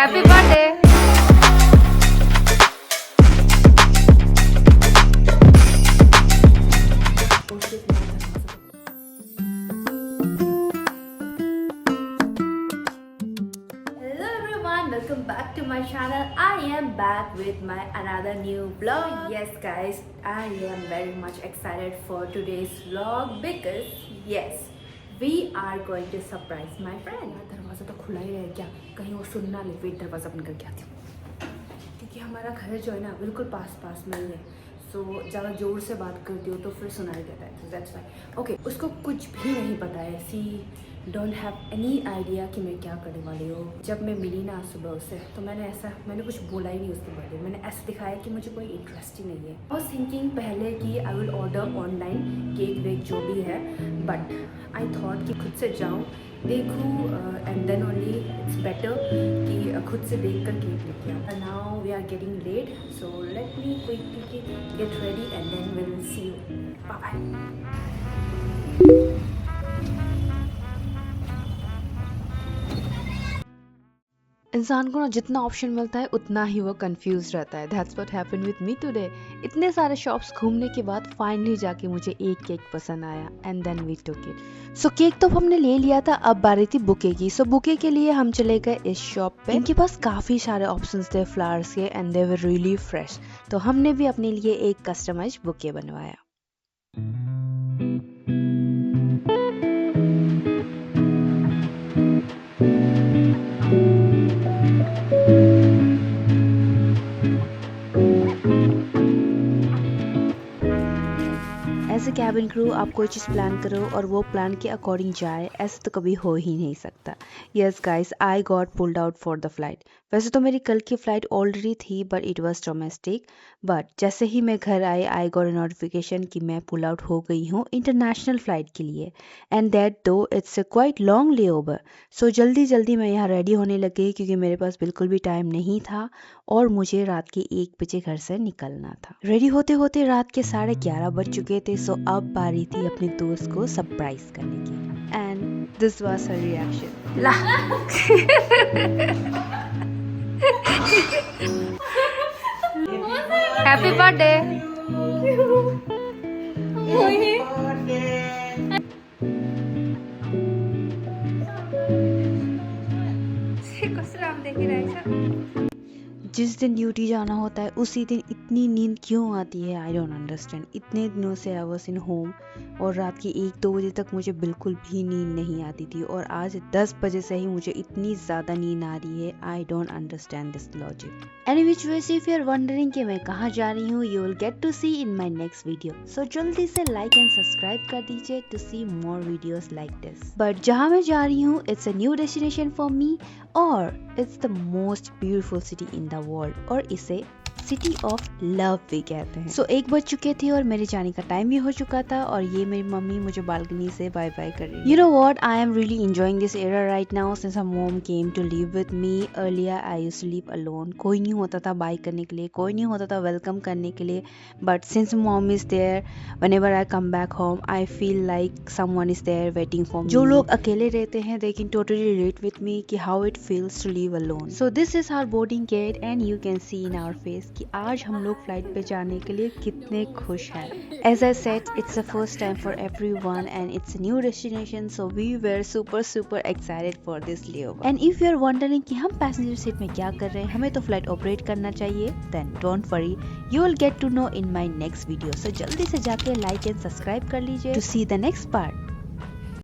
Happy birthday. Hello everyone, welcome back to my channel. I am back with my another new vlog. Yes guys, I am very much excited for today's vlog because yes, we are going to surprise my friend. दरवाज़ा तो खुला ही रहे क्या, कहीं वो सुन ना ले। Wait, दरवाज़ा बंद करके आती हूँ क्योंकि हमारा घर जो है ना बिल्कुल पास में ही है। सो ज़्यादा ज़ोर से बात करती हूँ तो फिर सुनाई देता है, दैट्स वाई। ओके, उसको कुछ भी नहीं पता है, सी डोंट हैव एनी आइडिया कि मैं क्या करने वाली हूँ। जब मैं मिली ना सुबह उससे तो मैंने कुछ बोला ही नहीं उसके बारे में। मैंने ऐसे दिखाया कि मुझे कोई इंटरेस्ट ही नहीं है। आई वाज थिंकिंग पहले कि I will order online cake वेक जो भी है, बट आई थॉट कि खुद से जाऊँ देखूँ and then only it's better कि खुद से देख कर केक लेके आऊँ। Now we are getting late, so let me quickly get ready and then we will see you. Bye bye. इंसान को ना जितना ऑप्शन मिलता है उतना ही वो कंफ्यूज रहता है। That's what happened with me today. इतने सारे शॉप्स घूमने के बाद फाइनली जाके मुझे एक केक पसंद आया and then we took it. So cake तो हमने ले लिया था, अब बारी थी बुके की। सो बुके के लिए हम चले गए इस शॉप पे। इनके पास काफी सारे ऑप्शंस थे फ्लावर्स के and they were really fresh. तो हमने भी अपने लिए एक कस्टमाइज्ड बुके बनवाया। एज ए कैबिन क्रू आप कोई चीज़ प्लान करो और वो प्लान के अकॉर्डिंग जाए, ऐसे तो कभी हो ही नहीं सकता। Yes guys, I got pulled out for the flight. वैसे तो मेरी कल की फ़्लाइट ऑलरेडी थी but it was domestic. But जैसे ही मैं घर आई गॉट अ नोटिफिकेशन कि मैं पुल आउट हो गई हूँ इंटरनेशनल फ़्लाइट के लिए, एंड दैट दो इट्स अ क्वाइट लॉन्ग ले ओवर। सो जल्दी मैं यहाँ रेडी होने लग गई क्योंकि मेरे पास बिल्कुल भी टाइम नहीं था और मुझे रात के 1 बजे घर से निकलना था। रेडी होते होते रात के 11:30 बज चुके थे। सो अब बारी थी अपने दोस्त को सरप्राइज करने की and this was her reaction. ला हैप्पी बर्थडे। जिस दिन ड्यूटी जाना होता है उसी दिन इतनी नींद क्यों आती है, आई डोंट अंडरस्टैंड। इतने दिनों से आई वाज इन होम और रात के 1-2 बजे तक मुझे बिल्कुल भी नींद नहीं आती थी और आज 10 बजे से ही मुझे इतनी ज़्यादा नींद आ रही है। I don't understand this logic. Anyways वैसे इफ यू आर वंडरिंग कि मैं कहाँ जा रही हूँ, you will get to see in my next video. So जल्दी से लाइक एंड सब्सक्राइब कर दीजिए to see more videos like this. But जहाँ मैं जा रही हूँ it's a new destination for me और it's the most beautiful city in the world और इसे सिटी ऑफ लव भी कहते हैं। सो 1 बज चुके थे और मेरे जाने का टाइम भी हो चुका था और ये मेरी मम्मी मुझे बालकनी से बाय बाय कर रही है। You know what, I am really enjoying this era right now since my mom came to live with me. Earlier I used to live alone. कोई नहीं होता था बाय करने के लिए, कोई नहीं होता था वेलकम करने के लिए, but since mom is there whenever I come back home I feel like someone is there waiting for me. जो लोग अकेले रहते हैं they can totally relate with me कि how it feels to live alone. So this is our boarding gate and you can see in our face कि आज हम लोग फ्लाइट पे जाने के लिए कितने खुश हैं। As I said, it's the first time for everyone and it's new destination, so we were super excited for this layover. And if you are wondering कि हम पैसेंजर सीट में क्या कर रहे हैं, हमें तो फ्लाइट ऑपरेट करना चाहिए, then don't worry, you will get to know in my next video. So जल्दी से जाके लाइक एंड सब्सक्राइब कर लीजिए to see the next part.